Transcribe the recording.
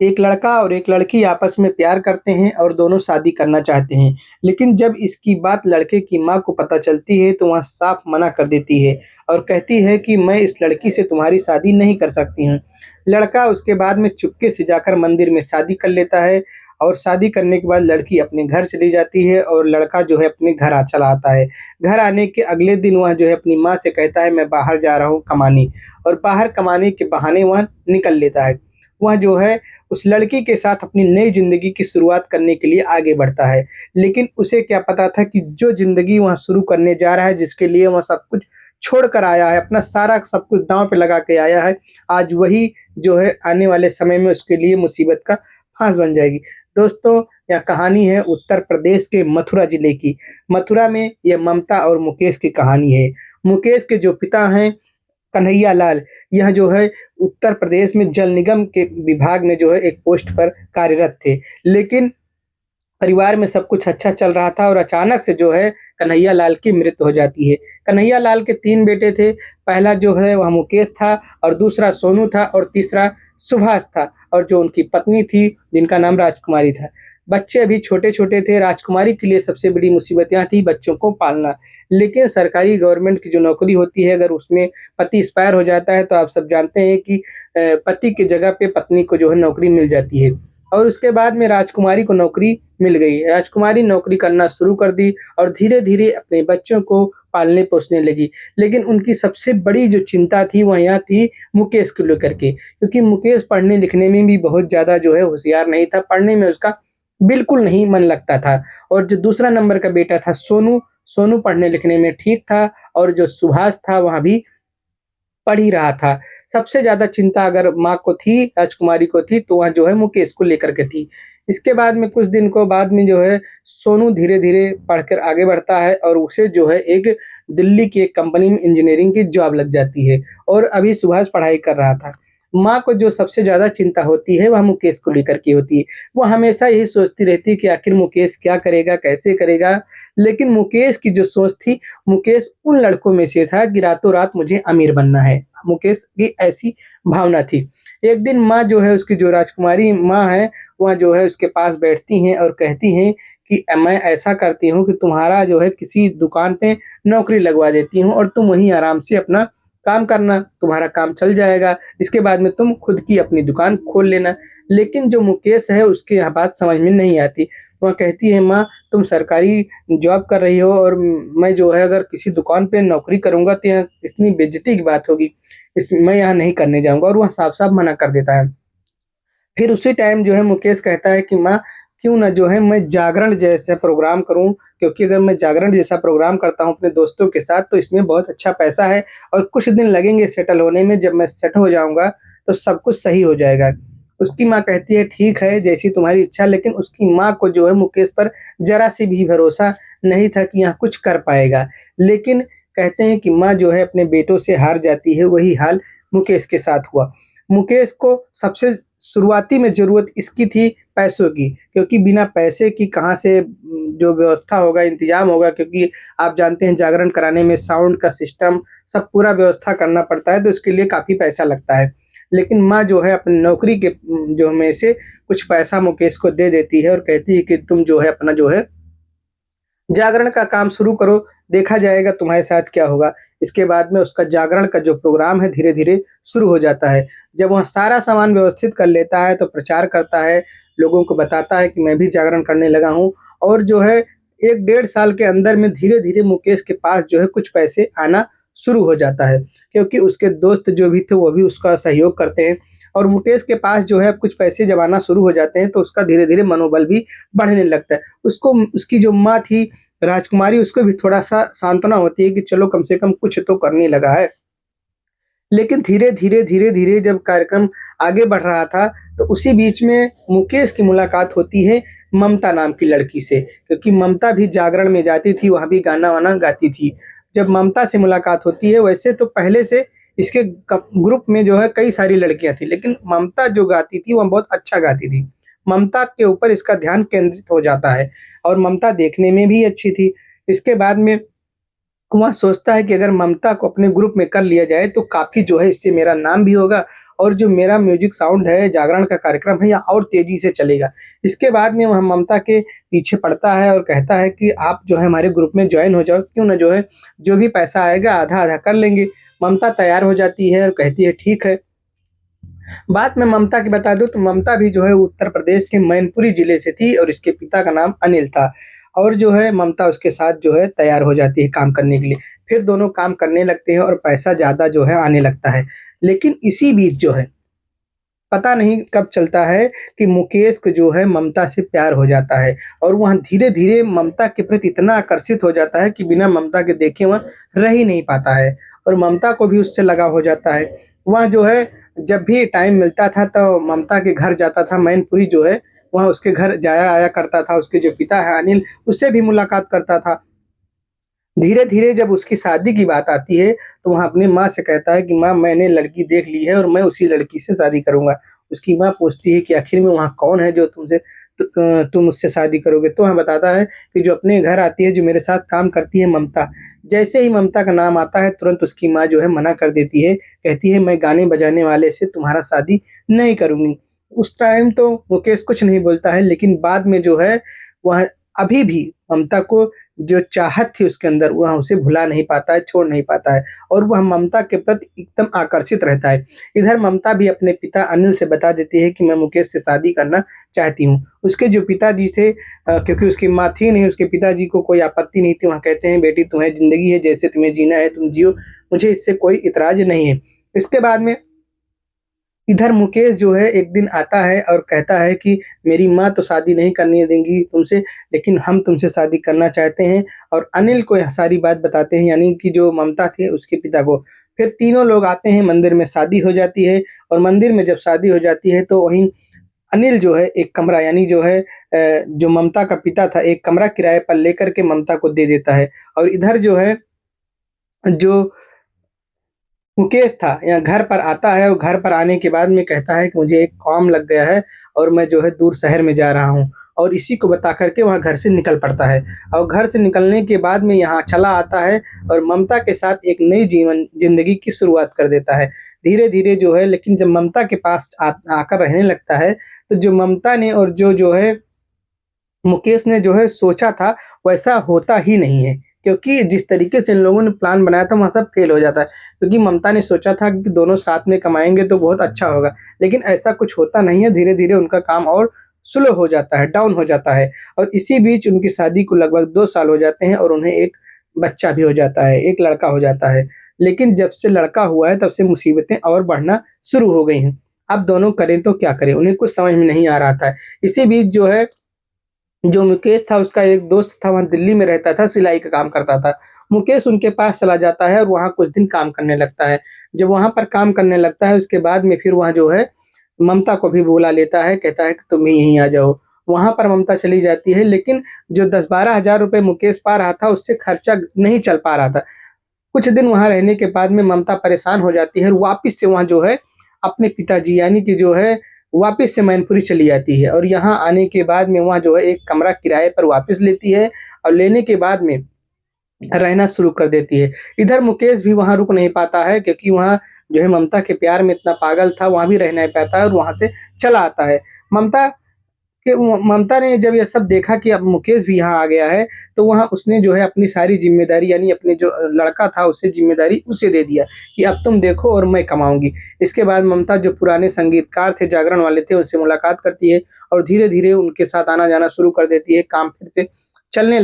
एक लड़का और एक लड़की आपस में प्यार करते हैं और दोनों शादी करना चाहते हैं। लेकिन जब इसकी बात लड़के की माँ को पता चलती है तो वह साफ मना कर देती है और कहती है कि मैं इस लड़की से तुम्हारी शादी नहीं कर सकती हूँ। लड़का उसके बाद में चुपके से जाकर मंदिर में शादी कर लेता है और शादी करने के बाद लड़की अपने घर चली जाती है और लड़का जो है अपने घर चला आता है। घर आने के अगले दिन वह जो है अपनी माँ से कहता है मैं बाहर जा रहा हूँ कमाने, और बाहर कमाने के बहाने वह निकल लेता है। वह जो है उस लड़की के साथ अपनी नई ज़िंदगी की शुरुआत करने के लिए आगे बढ़ता है। लेकिन उसे क्या पता था कि जो ज़िंदगी वह शुरू करने जा रहा है, जिसके लिए वह सब कुछ छोड़ कर आया है, अपना सारा सब कुछ दाँव पे लगा के आया है, आज वही जो है आने वाले समय में उसके लिए मुसीबत का फाँस बन जाएगी। दोस्तों, यह कहानी है उत्तर प्रदेश के मथुरा ज़िले की। मथुरा में ये ममता और मुकेश की कहानी है। मुकेश के जो पिता हैं कन्हैया लाल, यह जो है उत्तर प्रदेश में जल निगम के विभाग में जो है एक पोस्ट पर कार्यरत थे। लेकिन परिवार में सब कुछ अच्छा चल रहा था और अचानक से जो है कन्हैया लाल की मृत्यु हो जाती है। कन्हैया लाल के 3 बेटे थे, पहला जो है वह मुकेश था और दूसरा सोनू था और तीसरा सुभाष था, और जो उनकी पत्नी थी जिनका नाम राजकुमारी था। बच्चे अभी छोटे-छोटे थे, राजकुमारी के लिए सबसे बड़ी मुसीबत यहाँ थी बच्चों को पालना। लेकिन सरकारी गवर्नमेंट की जो नौकरी होती है, अगर उसमें पति एक्सपायर हो जाता है तो आप सब जानते हैं कि पति की जगह पे पत्नी को जो है नौकरी मिल जाती है। और उसके बाद में राजकुमारी को नौकरी मिल गई। राजकुमारी नौकरी करना शुरू कर दी और धीरे-धीरे अपने बच्चों को पालने-पोसने लगी। लेकिन उनकी सबसे बड़ी जो चिंता थी वह यहाँ थी मुकेश को लेकर के, क्योंकि मुकेश पढ़ने-लिखने में भी बहुत ज़्यादा जो है होशियार नहीं था, पढ़ने में उसका बिल्कुल नहीं मन लगता था। और जो दूसरा नंबर का बेटा था सोनू, सोनू पढ़ने-लिखने में ठीक था और जो सुभाष था वह भी पढ़ ही रहा था। सबसे ज़्यादा चिंता अगर माँ को थी, राजकुमारी को थी, तो वह जो है मुकेश को लेकर के थी। इसके बाद में कुछ दिन को बाद में जो है सोनू धीरे-धीरे पढ़कर आगे बढ़ता है और उसे जो है एक दिल्ली की एक कंपनी में इंजीनियरिंग की जॉब लग जाती है, और अभी सुभाष पढ़ाई कर रहा था। माँ को जो सबसे ज़्यादा चिंता होती है वह मुकेश को लेकर के होती है। वो हमेशा यही सोचती रहती है कि आखिर मुकेश क्या करेगा, कैसे करेगा? लेकिन मुकेश की जो सोच थी, मुकेश उन लड़कों में से था कि रातों-रात मुझे अमीर बनना है। मुकेश की ऐसी भावना थी। एक दिन माँ जो है उसकी जो राजकुमारी माँ है, वह जो है उसके पास बैठती हैं और कहती हैं कि मैं ऐसा करती हूँ कि तुम्हारा जो है किसी दुकान पे नौकरी लगवा देती हूँ और तुम वहीं आराम से अपना काम करना, तुम्हारा काम चल जाएगा। इसके बाद में तुम खुद की अपनी दुकान खोल लेना। लेकिन जो मुकेश है उसकी यह बात समझ में नहीं आती। वह कहती है, माँ तुम सरकारी जॉब कर रही हो और मैं जो है अगर किसी दुकान पे नौकरी करूँगा तो यहाँ इतनी बेइज़्ज़ती की बात होगी। मैं यहाँ नहीं करने जाऊँगा, और वह साफ-साफ मना कर देता है। फिर उसी टाइम जो है मुकेश कहता है कि माँ क्यों ना जो है मैं जागरण जैसा प्रोग्राम करूँ, क्योंकि अगर मैं जागरण जैसा प्रोग्राम करता हूँ अपने दोस्तों के साथ तो इसमें बहुत अच्छा पैसा है और कुछ दिन लगेंगे सेटल होने में, जब मैं सेट हो जाऊँगा तो सब कुछ सही हो जाएगा। उसकी माँ कहती है ठीक है जैसी तुम्हारी इच्छा, लेकिन उसकी माँ को जो है मुकेश पर ज़रा-सी भी भरोसा नहीं था कि यह कुछ कर पाएगा। लेकिन कहते हैं कि माँ जो है अपने बेटों से हार जाती है, वही हाल मुकेश के साथ हुआ। मुकेश को सबसे शुरुआती में ज़रूरत इसकी थी पैसों की, क्योंकि बिना पैसे की कहाँ से जो व्यवस्था होगा, इंतज़ाम होगा, क्योंकि आप जानते हैं जागरण कराने में साउंड का सिस्टम सब पूरा व्यवस्था करना पड़ता है, तो इसके लिए काफ़ी पैसा लगता है। लेकिन माँ जो है अपनी नौकरी के जो में से कुछ पैसा मुकेश को दे देती है और कहती है कि तुम जो है अपना जो है जागरण का काम शुरू करो, देखा जाएगा तुम्हारे साथ क्या होगा। इसके बाद में उसका जागरण का जो प्रोग्राम है धीरे-धीरे शुरू हो जाता है। जब वह सारा सामान व्यवस्थित कर लेता है तो प्रचार करता है, लोगों को बताता है कि मैं भी जागरण करने लगा हूँ, और जो है 1 डेढ़ साल के अंदर में धीरे-धीरे मुकेश के पास जो है कुछ पैसे आना शुरू हो जाता है। क्योंकि उसके दोस्त जो भी थे वो भी उसका सहयोग करते हैं, और मुकेश के पास जो है कुछ पैसे जब आना शुरू हो जाते हैं तो उसका धीरे-धीरे मनोबल भी बढ़ने लगता है। उसको उसकी जो माँ थी राजकुमारी, उसको भी थोड़ा-सा सांत्वना होती है कि चलो कम से कम कुछ तो करने लगा है। लेकिन धीरे-धीरे, धीरे-धीरे जब कार्यक्रम आगे बढ़ रहा था, तो उसी बीच में मुकेश की मुलाकात होती है ममता नाम की लड़की से, क्योंकि ममता भी जागरण में जाती थी, वहाँ भी गाना-वाना गाती थी। जब ममता से मुलाकात होती है, वैसे तो पहले से इसके ग्रुप में जो है कई सारी लड़कियाँ थी, लेकिन ममता जो गाती थी, वह बहुत अच्छा गाती थी। ममता के ऊपर इसका ध्यान केंद्रित हो जाता है, और ममता देखने में भी अच्छी थी। इसके बाद में वह सोचता है कि अगर ममता को अपने ग्रुप में कर लिया जाए तो काफ़ी जो है इससे मेरा नाम भी होगा, और जो मेरा म्यूज़िक साउंड है, जागरण का कार्यक्रम है, यह और तेज़ी से चलेगा। इसके बाद में वह ममता के पीछे पड़ता है और कहता है कि आप जो है हमारे ग्रुप में जॉइन हो जाओ, क्यों ना जो है जो भी पैसा आएगा आधा-आधा कर लेंगे। ममता तैयार हो जाती है और कहती है ठीक है। बात मैं ममता की बता दूँ तो ममता भी जो है उत्तर प्रदेश के मैनपुरी ज़िले से थी और इसके पिता का नाम अनिल था। और जो है ममता उसके साथ जो है तैयार हो जाती है काम करने के लिए। फिर दोनों काम करने लगते हैं और पैसा ज़्यादा जो है आने लगता है। लेकिन इसी बीच जो है पता नहीं कब चलता है कि मुकेश को जो है ममता से प्यार हो जाता है और वह धीरे-धीरे ममता के प्रति इतना आकर्षित हो जाता है कि बिना ममता के देखे वह रह ही नहीं पाता है और ममता को भी उससे लगाव हो जाता है। वह जो है जब भी टाइम मिलता था तो ममता के घर जाता था, मैनपुरी जो है वह उसके घर जाया आया करता था, उसके जो पिता हैं अनिल उससे भी मुलाकात करता था। धीरे-धीरे जब उसकी शादी की बात आती है, तो वह अपनी माँ से कहता है कि माँ मैंने लड़की देख ली है और मैं उसी लड़की से शादी करूँगा। उसकी माँ पूछती है कि आखिर में वहाँ कौन है जो तुम उससे शादी करोगे? तो वह बताता है कि जो अपने घर आती है, जो मेरे साथ काम करती है ममता। जैसे ही ममता का नाम आता है, तुरंत उसकी माँ जो है मना कर देती है, कहती है मैं गाने बजाने वाले से तुम्हारा शादी नहीं करूँगी। उस टाइम तो मुकेश कुछ नहीं बोलता है, लेकिन बाद में जो है वह अभी भी ममता को जो चाहत थी उसके अंदर वह उसे भुला नहीं पाता है, छोड़ नहीं पाता है और वह ममता के प्रति एकदम आकर्षित रहता है। इधर ममता भी अपने पिता अनिल से बता देती है कि मैं मुकेश से शादी करना चाहती हूँ। उसके जो पिताजी थे क्योंकि उसकी माँ थी नहीं, उसके पिताजी को कोई आपत्ति नहीं थी। वह कहते हैं बेटी तुम्हें ज़िंदगी है, जैसे तुम्हें जीना है तुम जियो, मुझे इससे कोई इतराज़ नहीं है। इसके बाद में इधर मुकेश जो है एक दिन आता है और कहता है कि मेरी माँ तो शादी नहीं करने देंगी तुमसे, लेकिन हम तुमसे शादी करना चाहते हैं और अनिल को यह सारी बात बताते हैं यानी कि जो ममता थी उसके पिता को। फिर तीनों लोग आते हैं, मंदिर में शादी हो जाती है और मंदिर में जब शादी हो जाती है तो वहीं अनिल जो है एक कमरा यानी जो है जो ममता का पिता था एक कमरा किराए पर लेकर के ममता को दे देता है और इधर जो है जो मुकेश था यहाँ घर पर आता है और घर पर आने के बाद में कहता है कि मुझे एक काम लग गया है और मैं जो है दूर शहर में जा रहा हूँ और इसी को बता कर के वहाँ घर से निकल पड़ता है और घर से निकलने के बाद में यहाँ चला आता है और ममता के साथ एक नई ज़िंदगी की शुरुआत कर देता है। धीरे-धीरे जो है लेकिन जब ममता के पास आकर रहने लगता है, तो जो ममता ने और जो है मुकेश ने जो है सोचा था, वैसा होता ही नहीं है, क्योंकि जिस तरीके से इन लोगों ने प्लान बनाया था, वहाँ सब फ़ेल हो जाता है। क्योंकि ममता ने सोचा था कि दोनों साथ में कमाएँगे तो बहुत अच्छा होगा, लेकिन ऐसा कुछ होता नहीं है, धीरे-धीरे उनका काम और स्लो हो जाता है, डाउन हो जाता है और इसी बीच उनकी शादी को लगभग 2 साल हो जाते हैं और उन्हें एक बच्चा भी हो जाता है, एक लड़का हो जाता है। लेकिन जब से लड़का हुआ है, तब से मुसीबतें और बढ़ना शुरू हो गई हैं। अब दोनों करें तो क्या करें? उन्हें कुछ समझ में नहीं आ रहा था। इसी बीच जो है जो मुकेश था उसका एक दोस्त था वहाँ दिल्ली में रहता था, सिलाई का काम करता था। मुकेश उनके पास चला जाता है और वहाँ कुछ दिन काम करने लगता है। जब वहाँ पर काम करने लगता है उसके बाद में फिर वहाँ जो है ममता को भी बुला लेता है, कहता है कि तुम भी यहीं आ जाओ। वहाँ पर ममता चली जाती है लेकिन जो 10-12 हज़ार रुपए मुकेश पा रहा था उससे खर्चा नहीं चल पा रहा था। कुछ दिन वहाँ रहने के बाद में ममता परेशान हो जाती है और वापिस से वहाँ जो है अपने पिताजी यानी कि जो है वापिस से मैनपुरी चली जाती है और यहाँ आने के बाद में वहाँ जो है एक कमरा किराए पर वापिस लेती है और लेने के बाद में रहना शुरू कर देती है। इधर मुकेश भी वहाँ रुक नहीं पाता है क्योंकि वहाँ जो है ममता के प्यार में इतना पागल था, वहाँ भी रह नहीं पाता है और वहाँ से चला आता है। ममता ममता ने जब ये सब देखा कि अब मुकेश भी यहाँ आ गया है, तो वहाँ उसने जो है अपनी सारी ज़िम्मेदारी यानी अपने जो लड़का था उसे ज़िम्मेदारी उसे दे दिया कि अब तुम देखो और मैं कमाऊँगी। इसके बाद ममता जो पुराने संगीतकार थे, जागरण वाले थे, उनसे मुलाकात करती है और धीरे-धीरे उनके साथ आना-जाना शुरू कर देती है, काम फिर से चलने लग